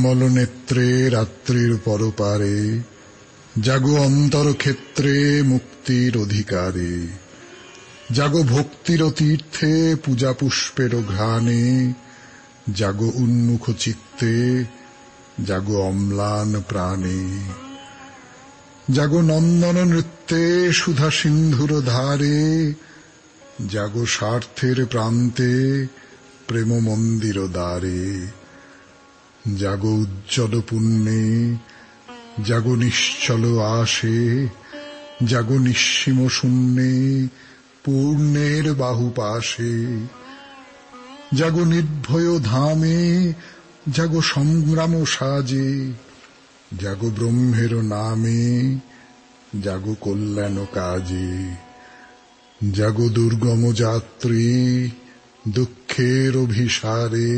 নির্মল নেত্রে রাত্রির পরপারে, জাগো অন্তর ক্ষেত্রে মুক্তির অধিকারে, জাগো ভক্তির তীর্থে পূজা পুষ্পের ঘ্রাণে, জাগো উন্মুখ চিত্তে, জাগো অম্লান প্রাণে, জাগো নন্দন নৃত্যে সুধা সিন্ধুর ধারে, জাগো স্বার্থের প্রান্তে প্রেম মন্দির দ্বারে, জাগো উজ্জ্বল পুণ্যে, জাগো নিশ্চল আশে, জাগো নিঃসীম শূন্যে পূর্ণের বাহুপাশে, জাগো নির্ভয় ধামে, জাগো সংগ্রাম সাজে, জাগো ব্রহ্মের নামে, জাগো কল্যাণ কাজে, জাগো দুর্গম যাত্রী দুঃখের অভিসারে,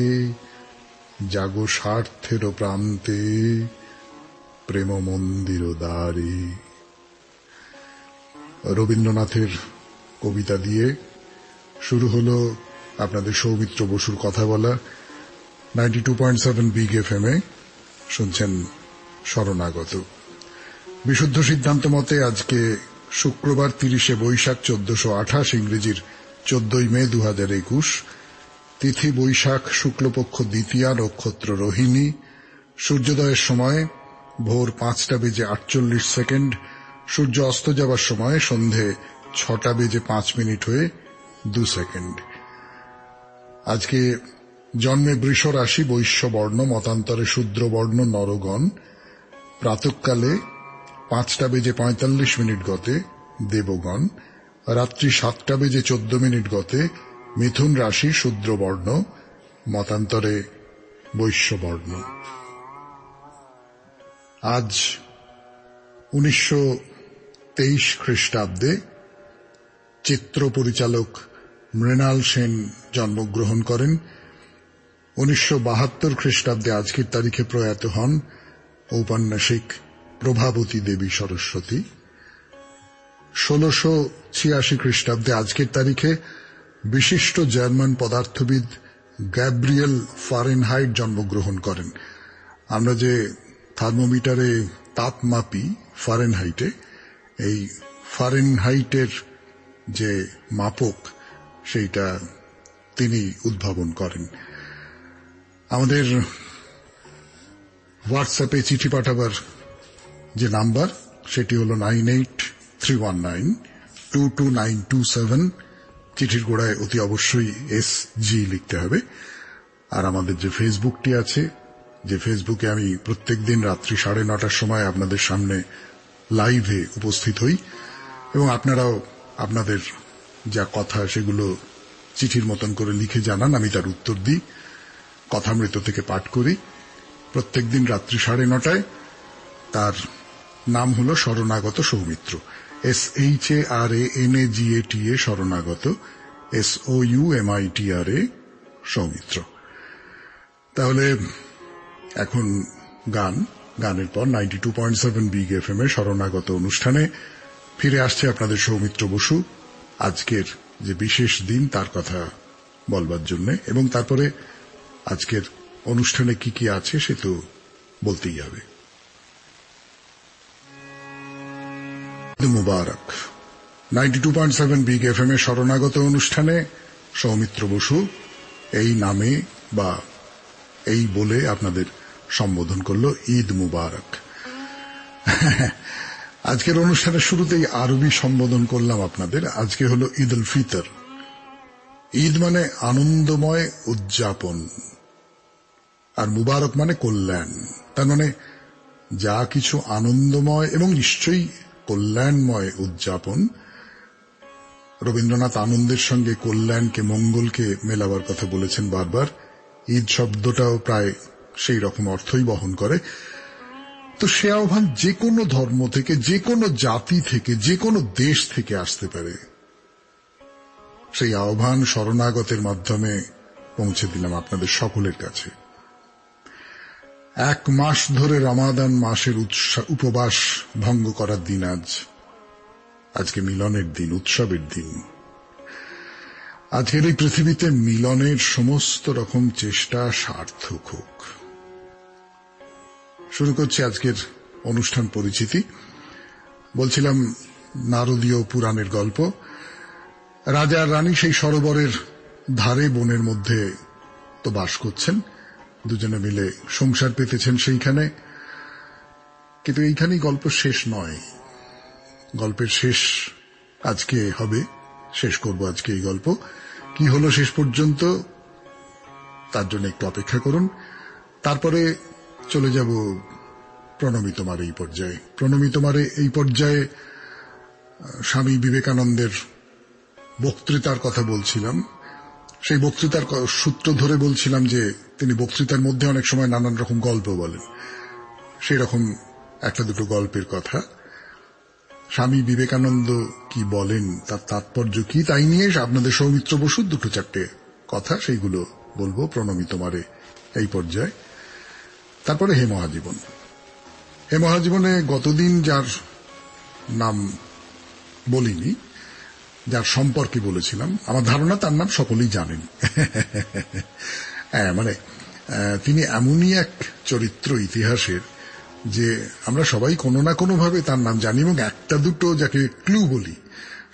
জাগো স্বার্থের প্রান্তে প্রেম মন্দির দ্বারে। রবীন্দ্রনাথের কবিতা দিয়ে শুরু হলো আপনাদের সৌমিত্র বসুর কথা বলা। 92.7 বিগ FM এ শুনছেন শরণাগত। বিশুদ্ধ সিদ্ধান্ত মতে আজকে শুক্রবার 30 বৈশাখ 1428, ইংরেজির 14 মে 2021, তিথি বৈশাখ, শুক্লপক্ষ দ্বিতীয়া, নক্ষত্র রোহিণী, সূর্যোদয়ের সময় ভোর 5:48, সূর্য অস্ত যাবার সময় সন্ধে 6:05 হয়ে 2 সেকেন্ড। আজকে জন্মে বৃষ রাশি, বৈশ্য বর্ণ, মতান্তরে শূদ্র বর্ণ নরগণ। প্রাতঃকালে 5:45 গতে দেবগণ, রাত্রি 7:14 গতে মিথুন রাশি, শূদ্র বর্ণ, মতান্তরে বৈশ্য বর্ণ। আজ 1923 খ্রিস্টাব্দে চিত্র পরিচালক মৃণাল সেন জন্মগ্রহণ করেন। 1972 খ্রিস্টাব্দে আজকের তারিখে প্রয়াত হন ঔপন্যাসিক প্রভাবতী দেবী সরস্বতী। 1686 খ্রিস্টাব্দে আজকের তারিখে বিশিষ্ট জার্মান পদার্থবিদ গ্যাব্রিয়েল ফারেনহাইট জন্মগ্রহণ করেন। আমরা যে থার্মোমিটারে তাপ মাপি ফারেনহাইটে, এই ফারেনহাইটের যে মাপক সেইটা তিনি উদ্ভাবন করেন। আমাদের হোয়াটসঅ্যাপে চিঠি পাঠাবার যে নাম্বার সেটি হল 9831922927। চিঠির গোড়ায় অতি অবশ্যই SG লিখতে হবে। আর আমাদের যে ফেসবুকটি আছে, যে ফেসবুকে আমি প্রত্যেকদিন রাত্রি 9:30টার সময় আপনাদের সামনে লাইভে উপস্থিত হই, এবং আপনারাও আপনাদের যা কথা সেগুলো চিঠির মতন করে লিখে জানান, আমি তার উত্তর দিই, কথামৃত থেকে পাঠ করি প্রত্যেকদিন রাত্রি 9:30টায়। তার নাম হল শরণাগত সৌমিত্র, SHARANAGATA শরণাগত, SOUMITRA সৌমিত্র। তাহলে এখন গানের পর 92.7 বিগ FM এ শরণাগত অনুষ্ঠানে ফিরে আসছে আপনাদের সৌমিত্র বসু, আজকের যে বিশেষ দিন তার কথা বলবার জন্য, এবং তারপরে আজকের অনুষ্ঠানে কি কি আছে সে তো বলতেই হবে। মুবারক। 92.7 বিগ FM এ শরণাগত অনুষ্ঠানে সৌমিত্র বসু এই নামে বা এই বলে আপনাদের সম্বোধন করল। ঈদ মুবারক। আজকের অনুষ্ঠানের শুরুতেই আরবি সম্বোধন করলাম আপনাদের। আজকে হলো ঈদ উল ফিতর। ঈদ মানে আনন্দময় উদযাপন, আর মুবারক মানে কল্যাণ। তার মানে যা কিছু আনন্দময় এবং নিশ্চয়ই কল্যাণময় উদযাপন। রবীন্দ্রনাথ আনন্দের সঙ্গে কল্যাণকে, মঙ্গলকে মেলাবার কথা বলেছেন বারবার। ঈদ শব্দটাও প্রায় সেই রকম অর্থই বহন করে। তো সে আহ্বান যে কোনো ধর্ম থেকে, যে কোনো জাতি থেকে, যে কোনো দেশ থেকে আসতে পারে। সেই আহ্বান শরণাগতের মাধ্যমে পৌঁছে দিলাম আপনাদের সকলের কাছে। 1 মাস ধরে রমাদান মাসের উপবাস ভঙ্গ করার দিন আজ। আজকে মিলনের দিন, উৎসবের দিন। আজকের এই পৃথিবীতে মিলনের সমস্ত রকম চেষ্টা সার্থক হোক। শুরু করছি আজকের অনুষ্ঠান পরিচিতি। বলছিলাম নারদীয় পুরাণের গল্প। রাজা আর রানী সেই সরোবরের ধারে বনের মধ্যে তো বাস করছেন, দুজনে মিলে সংসার পেতেছেন সেইখানে। কিন্তু এইখানেই গল্প শেষ নয়, গল্পের শেষ আজকে হবে, শেষ করব আজকে এই গল্প। কি হলো শেষ পর্যন্ত তার জন্য একটু অপেক্ষা করুন। তারপরে চলে যাব প্রণমী তোমার এই পর্যায়ে। প্রণমী তোমার এই পর্যায়ে স্বামী বিবেকানন্দের বক্তৃতার কথা বলছিলাম। সেই বক্তৃতার সূত্র ধরে বলছিলাম যে তিনি বক্তৃতার মধ্যে অনেক সময় নানান রকম গল্প বলেন। সেই রকম একটা দুটো গল্পের কথা। স্বামী বিবেকানন্দ কি বলেন, তার তাৎপর্য কি, তাই নিয়ে আপনাদের সৌমিত্র বসুর দুটো চারটে কথা, সেইগুলো বলবো প্রণমী তোমারে এই পর্যায়ে। তারপরে হে মহাজীবন। হে মহাজীবনে গতদিন যার নাম বলিনি, যার সম্পর্কে বলেছিলাম, আমার ধারণা তার নাম সকলেই জানেন। মানে তিনি এমনই এক চরিত্র ইতিহাসের যে আমরা সবাই কোনো না কোনো ভাবে তার নাম জানি, এবং একটা দুটো যাকে ক্লু বলি,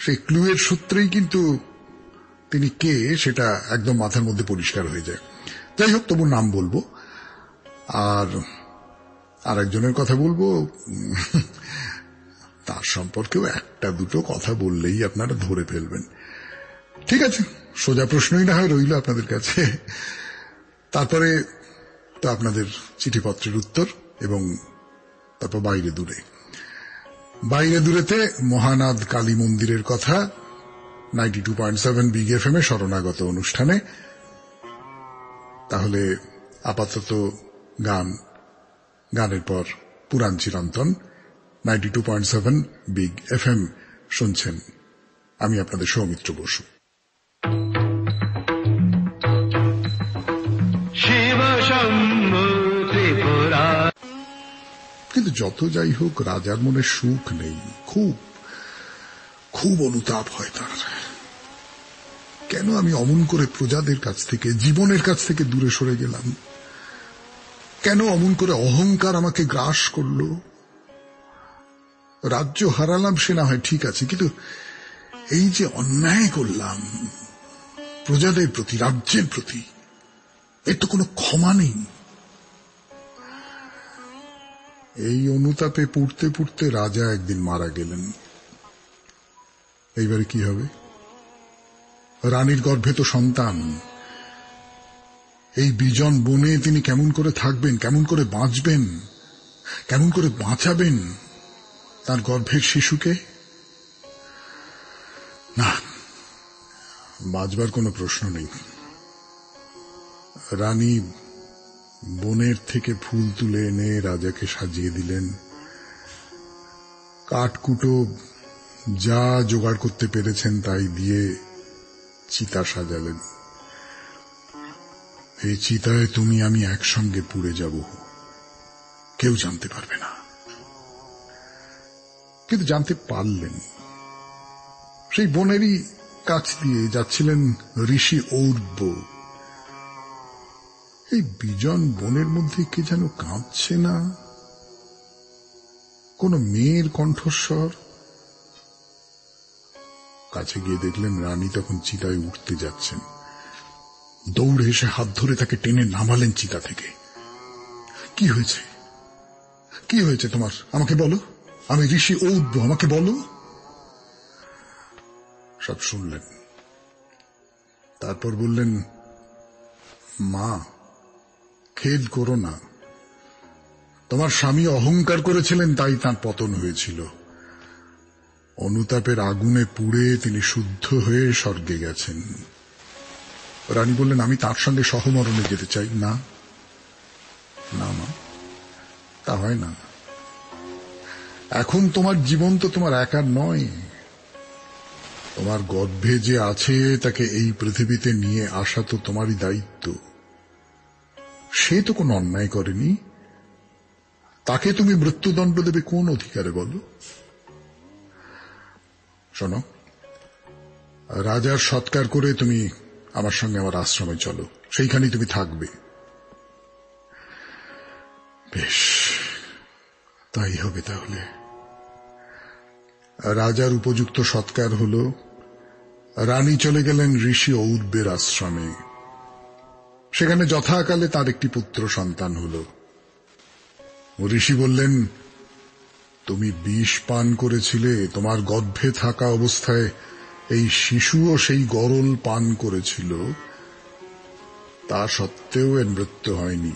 সেই ক্লু এর সূত্রেই কিন্তু তিনি কে সেটা একদম মাথার মধ্যে পরিষ্কার হয়ে যায়। যাই হোক, তবু নাম বলবো। আর একজনের কথা বলবো, তার সম্পর্কেও একটা দুটো কথা বললেই আপনারা ধরে ফেলবেন। ঠিক আছে, সোজা প্রশ্নই না হয় রইল আপনাদের কাছে। তারপরে তো আপনাদের চিঠিপত্রের উত্তর, এবং তারপর বাইরে দূরেতে মহানাদ কালী মন্দিরের কথা 92.7 বিগ এফএম এ শরণাগত অনুষ্ঠানে। তাহলে আপাতত গানের পর পুরাণ চিরন্তন 92.7 বিগ এফএম শুনছেন। আমি আপনাদের সৌমিত্র বসু। শিব শম্ভু ত্রিপুরা। কিন্তু যত যাই হোক, রাজার মনে সুখ নেই, খুব অনুতাপ হয় তার। কেন আমি অমন করে প্রজাদের কাছ থেকে, জীবনের কাছ থেকে দূরে সরে গেলাম? কেন অমন করে অহংকার আমাকে গ্রাস করলো? রাজ্য হারালাম সে না হয় ঠিক আছে, কিন্তু এই যে অন্যায় করলাম প্রজাদের প্রতি, রাজ্যের প্রতি, এর তো কোনো ক্ষমা নেই। এই অনুতাপে পুড়তে পুড়তে রাজা একদিন মারা গেলেন। এইবারে কি হবে? রানীর গর্ভে তো সন্তান। এই বিজন বনে তিনি কেমন করে থাকবেন, কেমন করে বাঁচবেন, কেমন করে বাঁচাবেন তার গর্ভের শিশুকে? না, বাঁচবার কোনো প্রশ্ন নেই। রানী বনের থেকে ফুল তুলে এনে রাজাকে সাজিয়ে দিলেন। কাঠকুটো যা জোগাড় করতে পেরেছেন তাই দিয়ে চিতা সাজালেন। এই চিতায় তুমি আমি একসঙ্গে পুড়ে যাব, কেউ জানতে পারবে না। কিন্তু জানতে পারলেন। সেই বনেরই কাছ দিয়ে যাচ্ছিলেন ঋষি ঔর্ব। এই বিজন বনের মধ্যে কে যেন কাঁদছে না, কোন মেয়ের কণ্ঠস্বর। কাছে গিয়ে দেখলেন রানী তখন চিতায় উঠতে যাচ্ছেন। দৌড়ে এসে হাত ধরে তাকে টেনে নামালেন চিতা থেকে। কি হয়েছে, কি হয়েছে তোমার? আমাকে বলো, আমি ঋষি ঔর্ব, আমাকে বলো। সব শুনলেন। তারপর বললেন, মা, খেদ করো না। তোমার স্বামী অহংকার করেছিলেন, তাই তাঁর পতন হয়েছিল। অনুতাপের আগুনে পুড়ে তিনি শুদ্ধ হয়ে স্বর্গে গেছেন। রানী বললেন, আমি তার সঙ্গে সহমরণে যেতে চাই। না না মা, তা হয় না। এখন তোমার জীবন তো তোমার একার নয়। তোমার গর্ভে যে আছে তাকে এই পৃথিবীতে নিয়ে আসা তো তোমারই দায়িত্ব। সে তো কোনো অন্যায় করেনি, তাকে তুমি মৃত্যুদণ্ড দেবে কোন অধিকারে বলো? শোনো, রাজার সৎকার করে তুমি আমার সঙ্গে আমার আশ্রমে চলো, সেইখানেই তুমি থাকবে। বেশ, তাই হবে তাহলে। রাজার উপযুক্ত সৎকার হল, রানী চলে গেলেন ঋষি ঔর্বের আশ্রমে। সেখানে যথাকালে তার একটি পুত্র সন্তান হল। ঋষি বললেন, তুমি বিষ পান করেছিলে, তোমার গর্ভে থাকা অবস্থায় এই শিশুও সেই গরল পান করেছিল, তা সত্ত্বেও এর মৃত্যু হয়নি।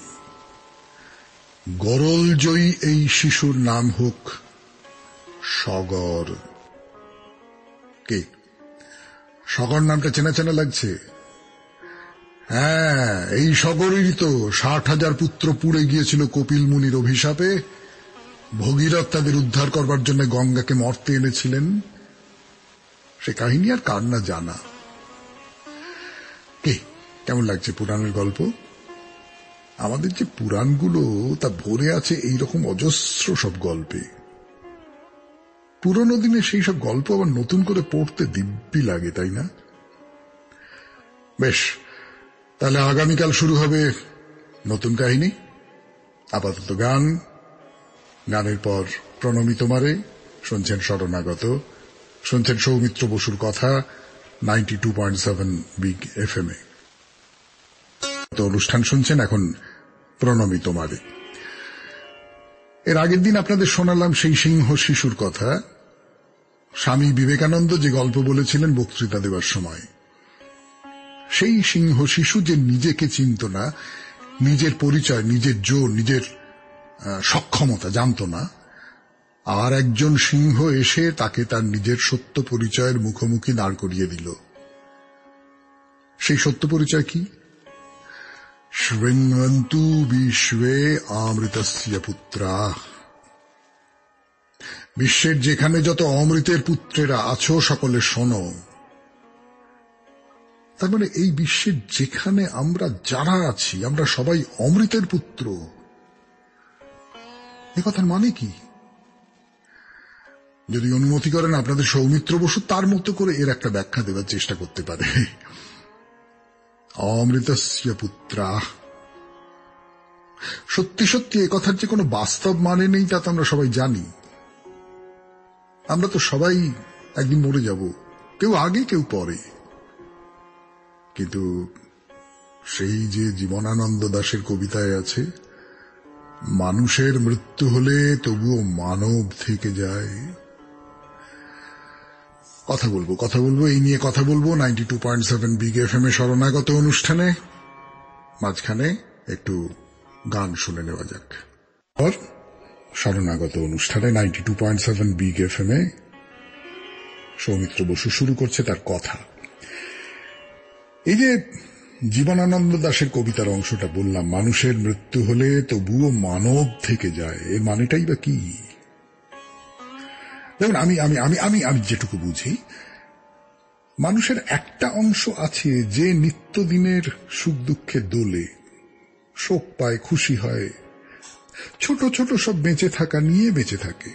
গরলজয়ী এই শিশুর নাম হোক সগর। কে? সগর নামটা চেনা চেনা লাগছে? হ্যাঁ, এই সগরেরই তো 60,000 পুত্র পুড়ে গিয়েছিল কপিল মুনির অভিশাপে। ভগীরথ তাদের উদ্ধার করবার জন্য গঙ্গাকে মর্তে এনেছিলেন। সে কাহিনী আর কার না জানা। কে? কেমন লাগছে পুরাণের গল্প? আমাদের যে পুরাণগুলো তা ভরে আছে এইরকম অজস্র সব গল্পে। পুরনো দিনে সেই সব গল্প আবার নতুন করে পড়তে দিব্যি লাগে, তাই না? বেশ, তাহলে আগামীকাল শুরু হবে নতুন কাহিনী। আপাতত গান, গানের পর প্রণমী তোমারে, শুনছেন শরণাগত, শুনছেন সৌমিত্র বসুর কথা 92.7 বিগ FM এ। তো অনুষ্ঠান শুনছেন এখন প্রণমী তোমারে। এর আগের দিন আপনাদের শোনালাম সেই সিংহ শিশুর কথা। স্বামী বিবেকানন্দ যে গল্প বলেছিলেন বক্তৃতা দেবার সময়, সেই সিংহ শিশু যে নিজেকে চিনত না, নিজের পরিচয়, নিজের জোর, নিজের সক্ষমতা জানত না, আর একজন সিংহ এসে তাকে তার নিজের সত্য পরিচয়ের মুখোমুখি দাঁড় করিয়ে দিল। সেই সত্য পরিচয় কি? শৃণ্বন্তু বিশ্বে অমৃতস্য পুত্রাঃ। বিশ্বের যেখানে যত অমৃতের পুত্রেরা আছো সকলে শোনো। তার মানে এই বিশ্বের যেখানে আমরা যারা আছি আমরা সবাই অমৃতের পুত্র। এ কথার মানে কি? যদি অনুমতি করেন আপনাদের সৌমিত্র বসু তার মতো করে এর একটা ব্যাখ্যা দেওয়ার চেষ্টা করতে পারে। অমৃতস্য পুত্রাঃ। সত্যি সত্যি এ কথার যে কোনো বাস্তব মানে নেই তা তো আমরা সবাই জানি। আমরা তো সবাই একদিন মরে যাব, কেউ আগে কেউ পরে। কিন্তু সেই যে জীবনানন্দ দাশের কবিতায় আছে, মানুষের মৃত্যু হলে তবুও মানব থেকে যায়। কথা বলবো এই নিয়ে কথা বলবো 92.7 বিগ FM এ শরণাগত অনুষ্ঠানে। মাঝখানে একটু গান শুনে নেওয়া যাক। শরণাগত অনুষ্ঠানে 92.7 বিগ FM এ সৌমিত্র বসু শুরু করছে তার কথা। এই যে জীবনানন্দ দাশের কবিতার অংশটা বললাম, মানুষের মৃত্যু হলে তবুও মানব থেকে যায়, এর মানেটাই বা কি? দেখুন, আমি আমি আমি আমি আমি যেটুকু বুঝি, মানুষের একটা অংশ আছে যে নিত্যদিনের সুখ দুঃখে দোলে, শোক পায়, খুশি হয়, ছোট ছোট সব বেঁচে থাকা নিয়ে বেঁচে থাকে।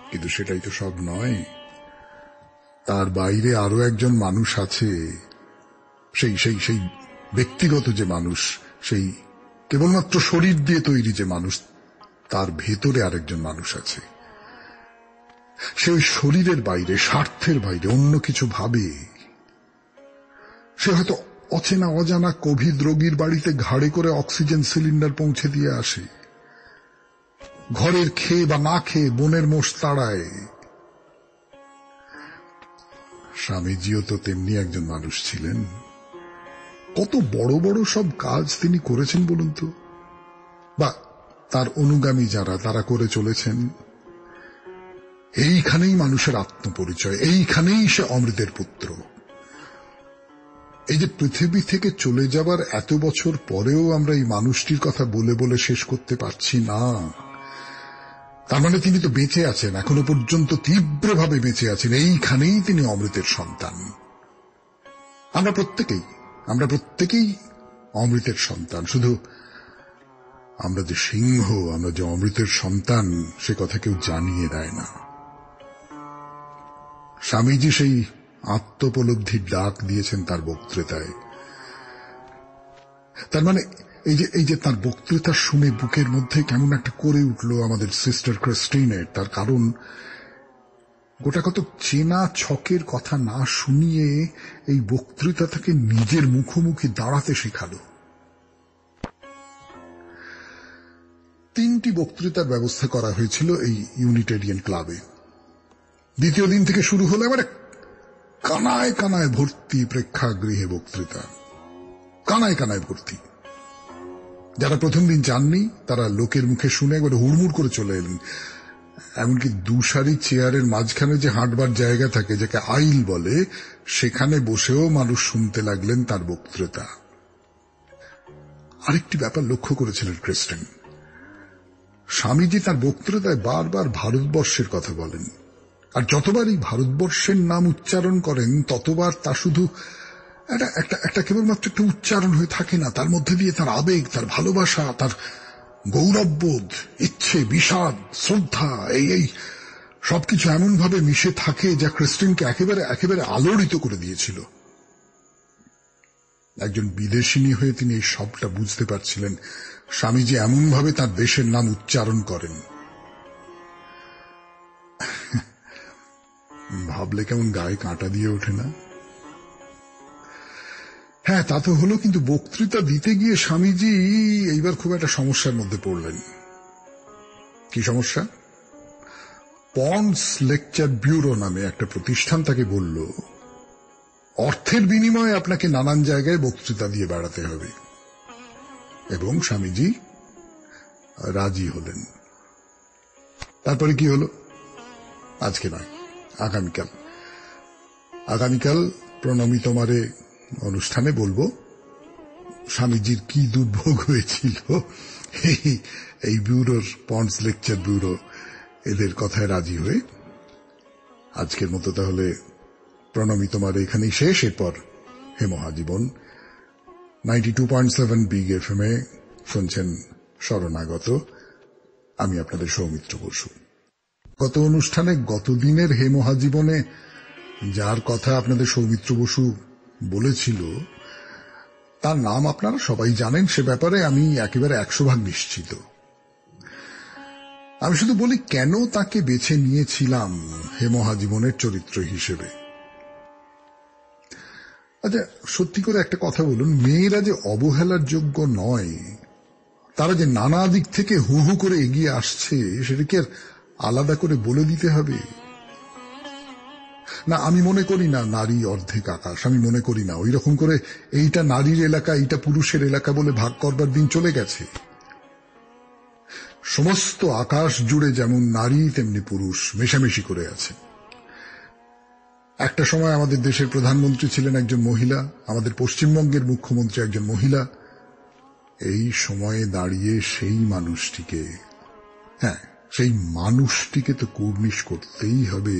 কিন্তু সেটাই তো সব নয়। তার বাইরে আরো একজন মানুষ আছে, সেই সেই সেই ব্যক্তিগত যে মানুষ, সেই কেবলমাত্র শরীর দিয়ে তৈরি যে মানুষ, তার ভেতরে আরেকজন মানুষ আছে। সে ওই শরীরের বাইরে, স্বার্থের বাইরে অন্য কিছু ভাবে। সে হয়তো অচেনা অজানা কোভিড রোগীর বাড়িতে ঘাড়ে করে অক্সিজেন সিলিন্ডার পৌঁছে দিয়ে আসে, ঘরের খেয়ে বা না খেয়ে বনের মোষ তাড়ায়। স্বামীজিও তো তেমনি একজন মানুষ ছিলেন। কত বড় বড় সব কাজ তিনি করেছেন বলুন তো, বা তার অনুগামী যারা তারা করে চলেছেন। এইখানেই মানুষের আত্মপরিচয়, এইখানেই সে অমৃতের পুত্র। এই যে পৃথিবী থেকে চলে যাবার এত বছর পরেও আমরা এই মানুষটির কথা বলে বলে শেষ করতে পারছি না, তার মানে তিনি তো বেঁচে আছেন, এখনো পর্যন্ত তীব্রভাবে বেঁচে আছেন। এইখানেই তিনি অমৃতের সন্তান। আমরা প্রত্যেকেই অমৃতের সন্তান। শুধু আমরা যে সিংহ, আমরা যে অমৃতের সন্তান, সে কথা কেউ জানিয়ে দেয় না। স্বামীজি সেই আত্মোপলব্ধির ডাক দিয়েছেন তার বক্তৃতায়। তার মানে এই যে তার বক্তৃতা শুনে বুকের মধ্যে কেমন একটা করে উঠল আমাদের সিস্টার ক্রিস্টিনের, তার কারণ গোটা কত চেনা ছকের কথা না শুনিয়ে এই বক্তৃতা থেকে নিজের মুখোমুখি দাঁড়াতে শেখালো। 3টি বক্তৃতার ব্যবস্থা করা হয়েছিল এই ইউনিটেরিয়ান ক্লাবে। দ্বিতীয় দিন থেকে শুরু হলো এবারে কানায় কানায় ভর্তি প্রেক্ষাগৃহে বক্তৃতা, কানায় কানায় ভর্তি। যারা প্রথম দিন যাননি তারা লোকের মুখে শুনে একবারে হুড়মুড় করে চলে এলেন। এমনকি 2 সারি চেয়ারের মাঝখানে যে হাঁটবার জায়গা থাকে, যাকে আইল বলে, সেখানে বসেও মানুষ শুনতে লাগলেন তার বক্তৃতা। আরেকটি ব্যাপার লক্ষ্য করেছিলেন ক্রিস্টেন, স্বামীজি তার বক্তৃতায় বারবার ভারতবর্ষের কথা বলেন, আর যতবার এই ভারতবর্ষের নাম উচ্চারণ করেন ততবার তা শুধু একটা কেবলমাত্র একটা উচ্চারণ হয়ে থাকে না, তার মধ্যে দিয়ে তার আবেগ, তার ভালোবাসা, তার গৌরববোধ, ইচ্ছে, বিষাদ, শ্রদ্ধা, এই সবকিছু এমন ভাবে মিশে থাকে যা ক্রিস্টিনকে একেবারে আলোড়িত করে দিয়েছিল। একজন বিদেশিনী হয়ে তিনি এই সবটা বুঝতে পারছিলেন। স্বামীজি এমন ভাবে তার দেশের নাম উচ্চারণ করেন, ভাবলে কেমন গায়ে কাঁটা দিয়ে ওঠে না? হ্যাঁ, তা তো হলো, কিন্তু বক্তৃতা দিতে গিয়ে স্বামীজি এইবার খুব একটা সমস্যার মধ্যে পড়লেন। কি সমস্যা? পন্ডস লেকচার ব্যুরো নামে একটা প্রতিষ্ঠান তাকে বলল, অর্থের বিনিময়ে আপনাকে নানান জায়গায় বক্তৃতা দিয়ে বেড়াতে হবে। এবং স্বামীজি রাজি হলেন। তারপরে কি হলো? আজকে নয়, আগামীকাল প্রণমী তোমারে অনুষ্ঠানে বলবো স্বামীজির কি দুর্ভোগ হয়েছিল এই ব্যুরোর, পন্ডস লেকচার ব্যুরো, এদের কথায় রাজি হয়ে। আজকের মতো তাহলে প্রণমী তোমার এখানেই শেষ। এরপর হে মহাজীবন 92.7 বিগ FM এ শুনছেন শরণাগত। আমি আপনাদের সৌমিত্র বসু। গত অনুষ্ঠানে গত দিনের হে মহাজীবনে যার কথা আপনাদের সৌমিত্র বসু বলেছিল তার নাম আপনারা সবাই জানেন, সে ব্যাপারে আমি একেবারে 100% নিশ্চিত। আমি শুধু বলি কেন তাকে বেছে নিয়েছিলাম হে মহাজীবনের চরিত্র হিসেবে। আচ্ছা, সত্যি করে একটা কথা বলুন, মেয়েরা যে অবহেলার যোগ্য নয়, তারা যে নানা দিক থেকে হু হু করে এগিয়ে আসছে, সেটা কি আর আলাদা করে বলে দিতে হবে? না, আমি মনে করি না নারী অর্ধেক আকাশ। আমি মনে করি না ওই রকম করে এইটা নারীর এলাকা, এইটা পুরুষের এলাকা বলে ভাগ করবার দিন চলে গেছে। সমস্ত আকাশ জুড়ে যেমন নারী তেমনি পুরুষ মেশামেশি করে আছে। একটা সময় আমাদের দেশের প্রধানমন্ত্রী ছিলেন একজন মহিলা, আমাদের পশ্চিমবঙ্গের মুখ্যমন্ত্রী একজন মহিলা। এই সময়ে দাঁড়িয়ে সেই মানুষটিকে তো কুর্নিশ করতেই হবে,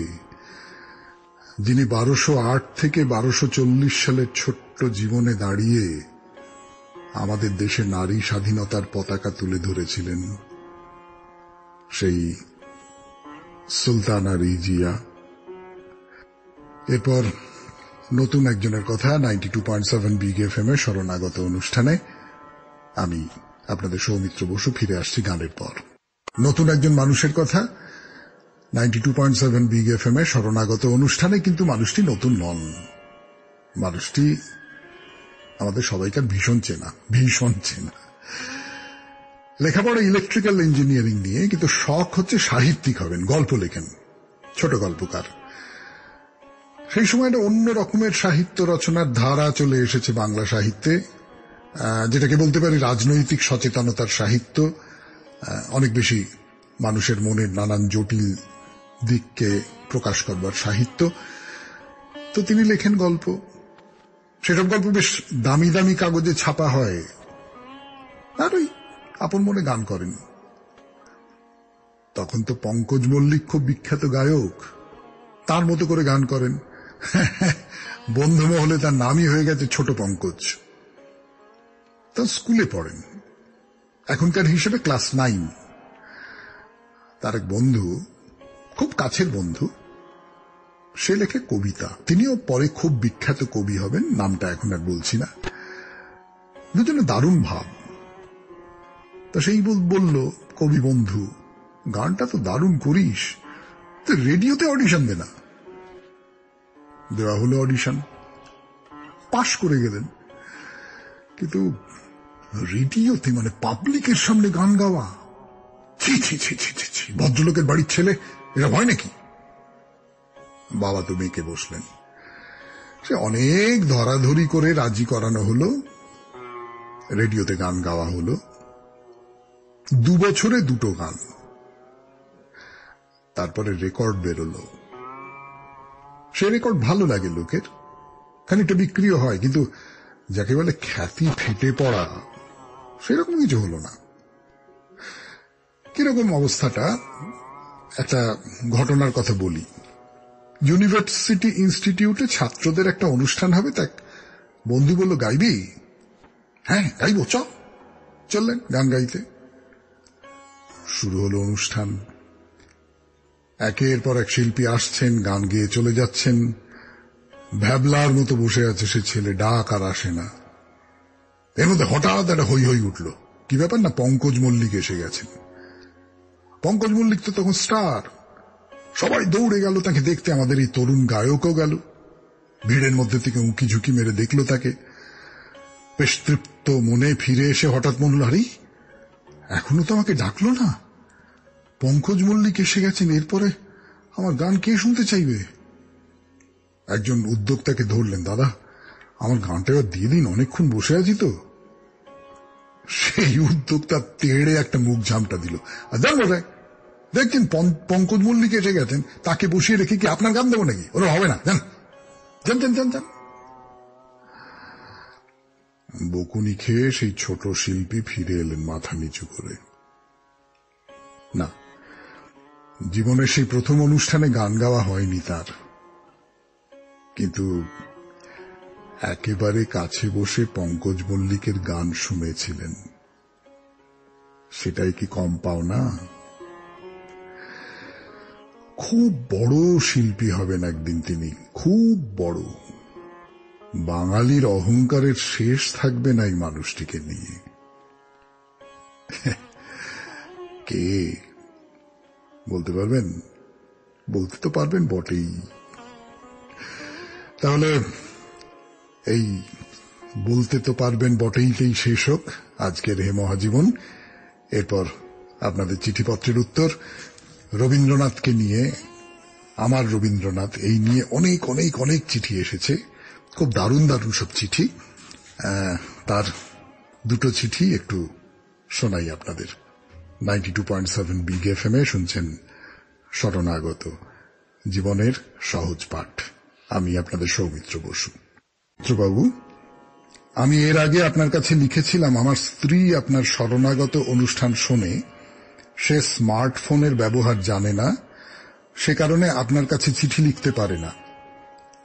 যিনি 1208 থেকে 1240 সালের ছোট্ট জীবনে দাঁড়িয়ে আমাদের দেশে নারী স্বাধীনতার পতাকা তুলে ধরেছিলেন, সেই সুলতানা রিজিয়া। এরপর নতুন একজনের কথা 92.7 বিগ FM এ শরণাগত অনুষ্ঠানে আমি আপনাদের সৌমিত্র বসু ফিরে আসছি গানের পর। নতুন একজন মানুষের কথা 92.7 বিগ FM এ শরণাগত অনুষ্ঠানে, কিন্তু মানুষটি নতুন নন। মানুষটি আমাদের সবাইকার ভীষণ চেনা। লেখাপড়া ইলেকট্রিক্যাল ইঞ্জিনিয়ারিং নিয়ে, কিন্তু শখ হচ্ছে সাহিত্যিক হবেন, গল্প লেখেন, ছোট গল্পকার। সেই সময় একটা অন্য রকমের সাহিত্য রচনার ধারা চলে এসেছে বাংলা সাহিত্যে, যেটাকে বলতে পারি রাজনৈতিক সচেতনতার সাহিত্য, অনেক বেশি মানুষের মনের নানান জটিল দিককে প্রকাশ করবার সাহিত্য। তো তিনি লেখেন গল্প, সেসব গল্প বেশ দামি দামি কাগজে ছাপা হয়, আর ওই আপন মনে গান করেন। তখন তো পঙ্কজ মল্লিক খুব বিখ্যাত গায়ক, তার মতো করে গান করেন। বন্ধু মহলে তার নামই হয়ে গেছে ছোট পঙ্কজ। তার স্কুলে পড়েন, এখনকার হিসেবে ক্লাস 9। তার এক বন্ধু, খুব কাছের বন্ধু, সে লেখে কবিতা। তিনিও পরে খুব বিখ্যাত কবি হবেন, নামটা এখন আর বলছি না। দুজনে দারুণ ভাব, তা সেই বলল, কবি বন্ধু গানটা তো দারুণ করিস, তো রেডিওতে অডিশন দে না। দেওয়া হলো অডিশন, পাশ করে গেলেন। কিন্তু রেডিওতে মানে পাবলিকের সামনে গান গাওয়া, ছি ছি ছি ছি ছি ছি, ভদ্রলোকের বাড়ির ছেলে এরা হয় নাকি? বাবা তো মেয়েকে বসলেন, সে অনেক ধরাধরি করে রাজি করানো হলো, রেডিওতে গান গাওয়া হলো। 2 বছরে 2টো গান। তারপরে রেকর্ড বেরোলো। সে রেকর্ড ভালো লাগে লোকের, খানিকটা বিক্রিও হয়, কিন্তু যাকে বলে খ্যাতি ফেটে পড়া, সেরকম কিছু হলো না। কিরকম অবস্থাটা, একটা ঘটনার কথা বলি। ইউনিভার্সিটি ইনস্টিটিউটে ছাত্রদের একটা অনুষ্ঠান হবে, তাই বন্ধু বলল, গাইবি? হ্যাঁ গাইব, চললেন গান গাইতে। শুরু হলো অনুষ্ঠান। একের পর এক শিল্পী আসছেন, গান গেয়ে চলে যাচ্ছেন। ভ্যাবলার মতো বসে আছে সে ছেলে, ডাক আর আসে না। এর মধ্যে হঠাৎ একটা হই হই উঠল। কি ব্যাপার না, পঙ্কজ মল্লিক এসে গেছেন। পঙ্কজ মল্লিক তো তখন স্টার, সবাই দৌড়ে গেল তাকে দেখতে। আমাদের এই তরুণ গায়কও গেল, ভিড়ের মধ্যে থেকে উঁকি ঝুঁকি মেরে দেখল তাকে। বেশ তৃপ্ত মনে ফিরে এসে হঠাৎ মনে হল, আরে এখনো তো আমাকে ডাকলো না, পঙ্কজ মল্লিক এসে গেছেন, এরপরে আমার গান কে শুনতে চাইবে? একজন উদ্যোক্তাকে ধরলেন, দাদা আমার গানটা এবার দিয়ে দিন, অনেকক্ষণ বসে আছি তো। সেই উদ্যোক্তা তেড়ে একটা মুখ ঝামটা দিল, আর যান বোধ হয়, দেখছেন পঙ্কজ মল্লিক এসে গেছেন, তাকে বসিয়ে রেখে কি আপনার গান দেবো নাকি? ওরা হবে না, যান যান যান যান যান। বকুনি খেয়ে সেই ছোট শিল্পী ফিরে এলেন মাথা নিচু করে। না, জীবনের সেই প্রথম অনুষ্ঠানে গান গাওয়া হয়নি তার, কিন্তু একেবারে কাছে বসে পঙ্কজ মল্লিকের গান শুনেছিলেন। সেটাই কি কম পাওনা? খুব বড় শিল্পী হবেন একদিন তিনি, খুব বড়। বাঙালির অহংকারের শেষ থাকবে না এই মানুষটিকে নিয়ে। কে বলতে পারবেন? বলতে তো পারবেন বটেই। তাহলে এই বলতে তো পারবেন বটেইতেই শেষ হোক আজকের হে মহাজীবন। এরপর আপনাদের চিঠিপত্রের উত্তর। রবীন্দ্রনাথকে নিয়ে, আমার রবীন্দ্রনাথ, এই নিয়ে অনেক অনেক অনেক চিঠি এসেছে, খুব দারুণ দারুণ সব চিঠি। তার 2টো চিঠি একটু শোনাই আপনাদের। 92.7 বিগ এফএম এ শুনছেন শরণাগত, জীবনের সহজ পাঠ। আমি আপনাদের সৌমিত্র বসু। বাবু, আমি এর আগে আপনার কাছে লিখেছিলাম, আমার স্ত্রী আপনার শরণাগত অনুষ্ঠান শোনে, সে স্মার্টফোনের ব্যবহার জানে না, সে কারণে আপনার কাছে চিঠি লিখতে পারে না।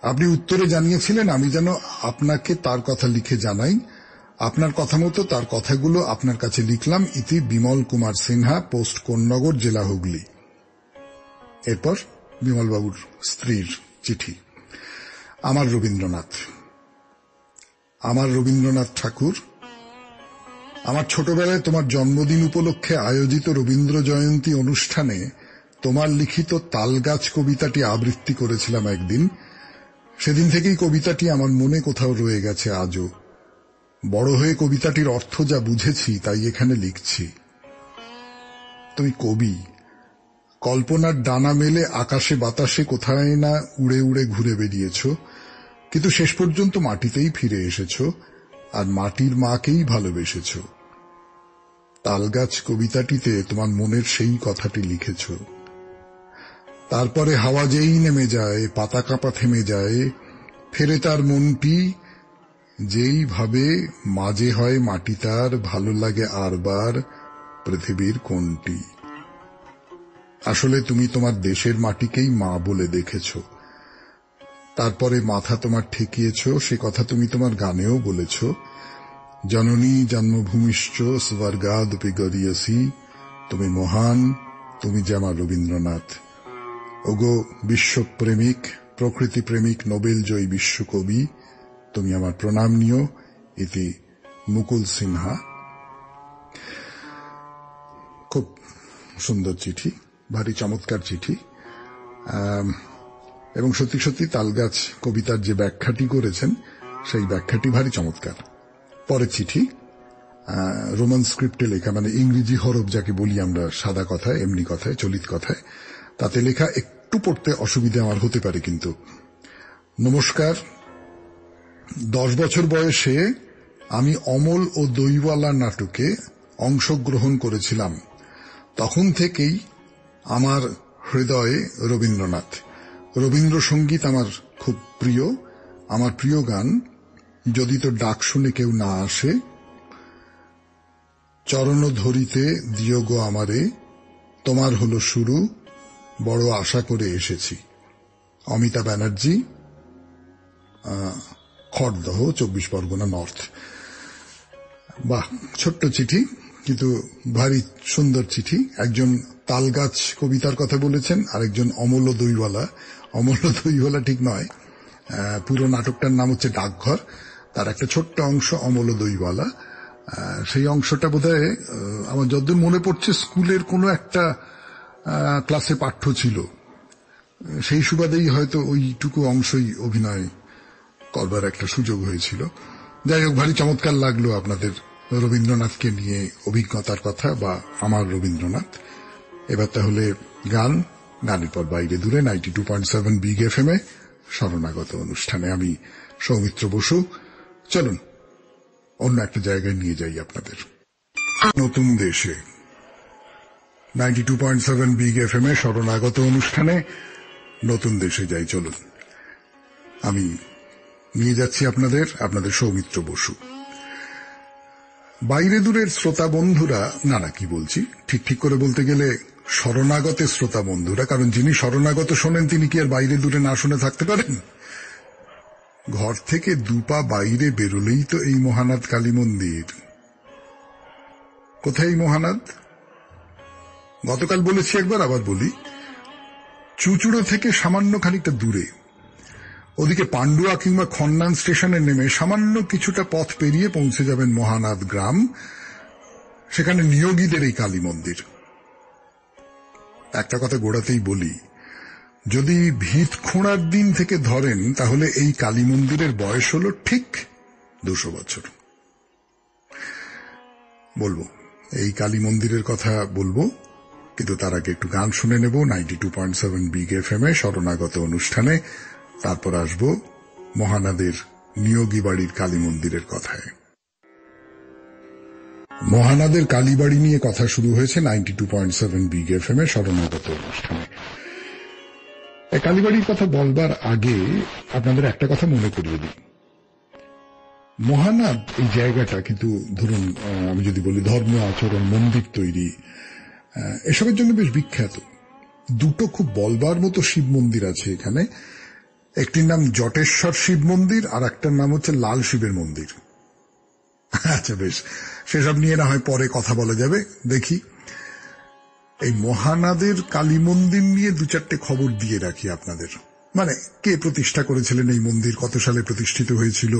আপনি উত্তরে জানিয়েছিলেন আমি যেন আপনাকে তার কথা লিখে জানাই। আপনার কথা মতো তার কথাগুলো আপনার কাছে লিখলাম। ইতি বিমল কুমার সিনহা, পোস্ট কোন্নগর, জেলা হুগলি। এরপর বিমলবাবুর স্ত্রীর চিঠি। আমার রবীন্দ্রনাথ, আমার রবীন্দ্রনাথ ঠাকুর, আমার ছোটবেলায় তোমার জন্মদিন উপলক্ষে আয়োজিত রবীন্দ্র জয়ন্তী অনুষ্ঠানে তোমার লিখিত তালগাছ কবিতাটি আবৃত্তি করেছিলাম একদিন। সেদিন থেকেই কবিতাটি আমার মনে কোথাও রয়ে গেছে আজও। বড় হয়ে কবিতাটির অর্থ যা বুঝেছি তাই এখানে লিখছি। তুমি কবি, কল্পনার ডানা মেলে আকাশে বাতাসে কোথায় না উড়ে উড়ে ঘুরে বেরিয়েছ, কিন্তু শেষ পর্যন্ত মাটিতেই ফিরে এসেছ, আর মাটির মাকেই ভালোবেসেছ। তালগাছ কবিতাটিতে তোমার মনের সেই কথাটি লিখেছ। তারপরে হাওয়া যেই নেমে যায়, পাতা কাঁপা থেমে যায়, ফেরে তার মনটি যেই ভাবে মাঝে হয় মাটি তার, ভালো লাগে আরবার পৃথিবীর কোনটি। আসলে তুমি তোমার দেশের মাটিকেই মা বলে দেখেছ, তারপরে মাথা তোমার ঠেকিয়েছ, সে কথা তুমি তোমার গানেও বলেছ। জননী জন্মভূমিশ্চ স্বর্গাদপি গরীয়সী, তুমি মহান, তুমি যেমন রবীন্দ্রনাথ। ওগো বিশ্বপ্রেমিক, প্রকৃতি প্রেমিক, নোবেল জয়ী বিশ্বকবি, তুমি আমার প্রণাম নিও। ইতি মুকুল সিনহা। খুব সুন্দর চিঠি, ভারী চমৎকার চিঠি, এবং সত্যি সত্যি তালগাছ কবিতার যে ব্যাখ্যাটি করেছেন সেই ব্যাখ্যাটি ভারী চমৎকার। পরের চিঠি রোমান স্ক্রিপ্টে লেখা, মানে ইংরেজি হরফ যাকে বলি আমরা সাদা কথায়, এমনি কথায়, চলিত কথায়, তাতে লেখা। একটু পড়তে অসুবিধা আমার হতে পারে, কিন্তু নমস্কার। 10 বছর বয়সে আমি অমল ও দইওয়ালা নাটকে অংশগ্রহণ করেছিলাম। তখন থেকেই আমার হৃদয়ে রবীন্দ্রনাথ, রবীন্দ্রসঙ্গীত আমার খুব প্রিয়। আমার প্রিয় গান যদি তো ডাক শুনে কেউ না আসে, চরণ ধরিতে দিও গো আমারে, তোমার হলো শুরু, বড় আশা করে এসেছি। অমিতা ব্যানার্জি, খড়দহ, 24 পরগনা নর্থ। বাহ, ছোট্ট চিঠি কিন্তু ভারী সুন্দর চিঠি। একজন তালগাছ কবিতার কথা বলেছেন, আরেকজন অমল দইওয়ালা। অমল দইওয়ালা ঠিক নয়, পুরো নাটকটার নাম হচ্ছে ডাকঘর, তার একটা ছোট্ট অংশ অমল দইওয়ালা। সেই অংশটা বোধহয় আমার যতদূর মনে পড়ছে স্কুলের কোনো একটা ক্লাসে পাঠ্য ছিল, সেই সুবাদেই হয়তো ওইটুকু অংশই অভিনয় করবার একটা সুযোগ হয়েছিল। যাই হোক, ভারী চমৎকার লাগলো আপনাদের রবীন্দ্রনাথকে নিয়ে অভিজ্ঞতার কথা, বা আমার রবীন্দ্রনাথ। এবার তাহলে গান, গানের পর বাইরে দূরে 92.7 বিগ এফএম এ শরণাগত অনুষ্ঠানে আমি সৌমিত্র বসু। চলুন অন্য একটা জায়গায় নিয়ে যাই আপনাদের, নতুন দেশে। 92.7 বিগ এফএম এ শরণাগত অনুষ্ঠানে নতুন দেশে যাই। চলুন, আমি নিয়ে যাচ্ছি আপনাদের সৌমিত্র বসু। বাইরে দূরের শ্রোতা বন্ধুরা, না কি বলছি, ঠিক করে বলতে গেলে শরণাগতের শ্রোতা বন্ধুরা, কারণ যিনি শরণাগত শোনেন তিনি কি আর বাইরে দূরে না শুনে থাকতে পারেন? ঘর থেকে দুপা বাইরে বেরোলেই তো এই মহানাদ কালী মন্দির। কোথায় এই মহানাদ? গতকাল বলেছি একবার, আবার বলি। চুচুড়ো থেকে সামান্য খানিকটা দূরে, ওদিকে পান্ডুয়া কিংবা খন্নান স্টেশনে নেমে সামান্য কিছুটা পথ পেরিয়ে পৌঁছে যাবেন মহানাদ গ্রাম। সেখানে নিয়োগীদের এই কালী মন্দির। একটা কথা গোড়াতেই বলি, যদি ভিত খোঁড়ার দিন থেকে ধরেন তাহলে এই কালী মন্দিরের বয়স হল ঠিক 200 বছর। বলবো এই কালী মন্দিরের কথা বলবো, কিন্তু তার আগে একটু গান শুনে নেব 92.7 বিগ এফএম এ শরণাগত অনুষ্ঠানে। তারপর আসবো মহানাদের নিয়োগী বাড়ির কালী মন্দিরের কথায়। মহানাদের কালীবাড়ি নিয়ে কথা শুরু হয়েছে 92.7 বিগ এফএম এ শরণাগত অনুষ্ঠানে। এই কালীবাড়ির কথা বলবার আগে আপনাদের একটা কথা মনে করিয়ে দিই। মহানাদ এই জায়গাটা কিন্তু, ধরুন আমি যদি বলি ধর্ম আচরণ, মন্দির তৈরি, এসবের জন্য বেশ বিখ্যাত। দুটো খুব বলবার মতো শিব মন্দির আছে এখানে। একটির নাম জটেশ্বর শিব মন্দির, আর একটার নাম হচ্ছে লাল শিবের মন্দির। আচ্ছা বেশ, সেসব নিয়ে না হয় পরে কথা বলা যাবে। দেখি, এই মহানাদের কালী মন্দির নিয়ে 2-4টে খবর দিয়ে রাখি আপনাদের। মানে কে প্রতিষ্ঠা করেছিলেন এই মন্দির, কত সালে প্রতিষ্ঠিত হয়েছিল।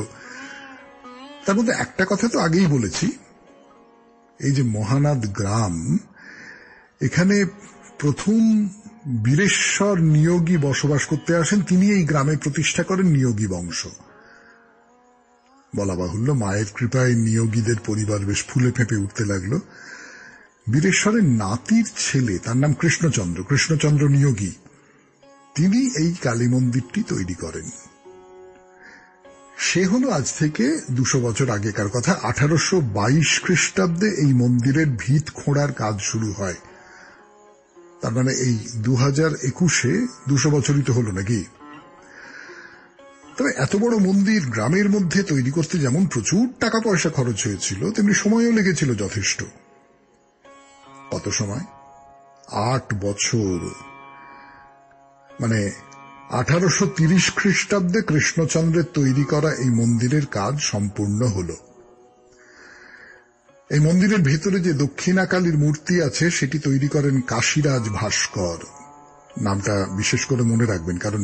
তার মধ্যে একটা কথা তো আগেই বলেছি, এই যে মহানাদ গ্রাম, এখানে প্রথম বীরেশ্বর নিয়োগী বসবাস করতে আসেন। তিনি এই গ্রামে প্রতিষ্ঠা করেন নিয়োগী বংশ। বলা বাহুল্য, মায়ের কৃপায় নিয়োগীদের পরিবার বেশ ফুলে ফেঁপে উঠতে লাগলো। বীরেশ্বরের নাতির ছেলে, তার নাম কৃষ্ণচন্দ্র নিয়োগী, তিনি এই কালী মন্দিরটি তৈরি করেন। সে হল আজ থেকে 200 বছর আগেকার কথা। 1822 খ্রিস্টাব্দে এই মন্দিরের ভিত খোঁড়ার কাজ শুরু হয়। তার মানে এই 2021-এ 200 বছরই তো হলো নাকি। তবে এত বড় মন্দির গ্রামের মধ্যে তৈরি করতে যেমন প্রচুর টাকা পয়সা খরচ হয়েছিল, তেমনি সময়ও লেগেছিল যথেষ্ট। কত সময়? 8 বছর। মানে 1830 খ্রিস্টাব্দে কৃষ্ণচন্দ্রের তৈরি করা এই মন্দিরের কাজ সম্পূর্ণ হল। এই মন্দিরের ভেতরে যে দক্ষিণাকালীর মূর্তি আছে সেটি তৈরি করেন কাশীরাজ ভাস্কর। নামটা বিশেষ করে মনে রাখবেন, কারণ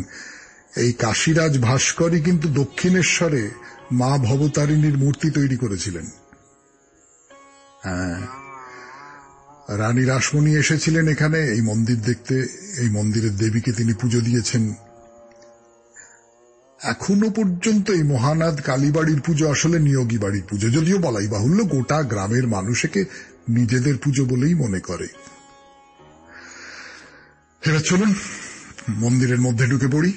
এই কাশীরাজ ভাস্করই কিন্তু দক্ষিণেশ্বরে মা ভবতারিণীর মূর্তি তৈরি করেছিলেন। হ্যাঁ, রানী রাসমণি এসেছিলেন এখানে এই মন্দির দেখতে, এই মন্দিরের দেবীকে তিনি পুজো দিয়েছেন। এখনো পর্যন্ত এই মহানাদ কালীবাড়ির পুজো আসলে নিয়োগী বাড়ির পুজো, যদিও বলাই বাহুল্য গোটা গ্রামের মানুষ একে নিজেদের পুজো বলেই মনে করে। এবার চলুন মন্দিরের মধ্যে ঢুকে পড়ি।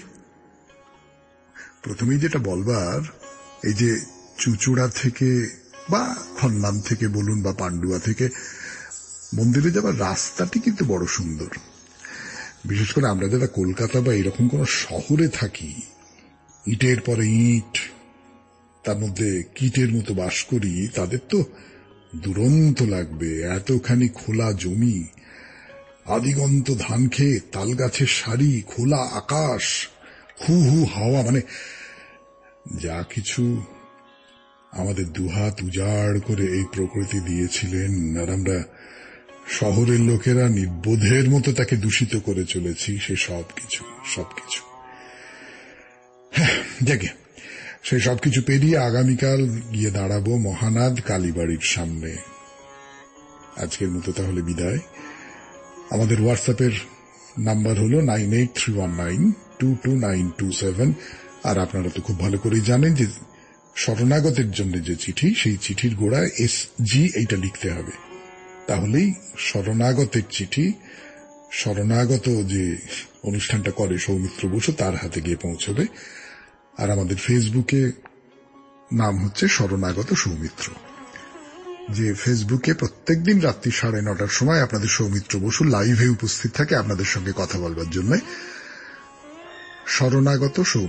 প্রথমেই যেটা বলবার, এই যে চুচুড়া থেকে বা খন্নান থেকে বলুন বা পান্ডুয়া থেকে মন্দিরে যাবার রাস্তাটি কিন্তু বড় সুন্দর। বিশেষ করে আমরা যারা কলকাতা বা এরকম কোন শহরে থাকি, ইটের পরে ইট, তার মধ্যে কীটের মতো বাস করি, তাদের তো দুরন্ত লাগবে। এতখানি খোলা জমি, আদিগন্ত ধান ক্ষেত, তাল গাছের সারি, খোলা আকাশ, হু হু হাওয়া, মানে যা কিছু আমাদের দুহাত উজাড় করে এই প্রকৃতি দিয়েছিলেন, আর আমরা শহরের লোকেরা নির্বোধের মতো তাকে দূষিত করে চলেছি, সে সবকিছু দেখে সেই সবকিছু পেরিয়ে আগামীকাল গিয়ে দাঁড়াবো মহানাদ কালীবাড়ির সামনে। আজকের মতো তাহলে বিদায়। আমাদের হোয়াটসঅ্যাপের নাম্বার হলো 9831922927। আর আপনারা তো খুব ভালো করেই জানেন যে শরণাগতের জন্য যে চিঠি, সেই চিঠির গোড়ায় SG এইটা লিখতে হবে। তাহলেই শরণাগতের চিঠি, শরণাগত যে অনুষ্ঠানটা করে সৌমিত্র বসু, তার হাতে গিয়ে পৌঁছবে। আর আমাদের ফেসবুকে নাম হচ্ছে শরণাগত সৌমিত্র, যে ফেসবুকে প্রত্যেকদিন রাত্রি 9:30টার সময় আপনাদের সৌমিত্র বসু লাইভে উপস্থিত থাকে আপনাদের সঙ্গে কথা বলবার জন্য। শরণাগত সৌমিত্র।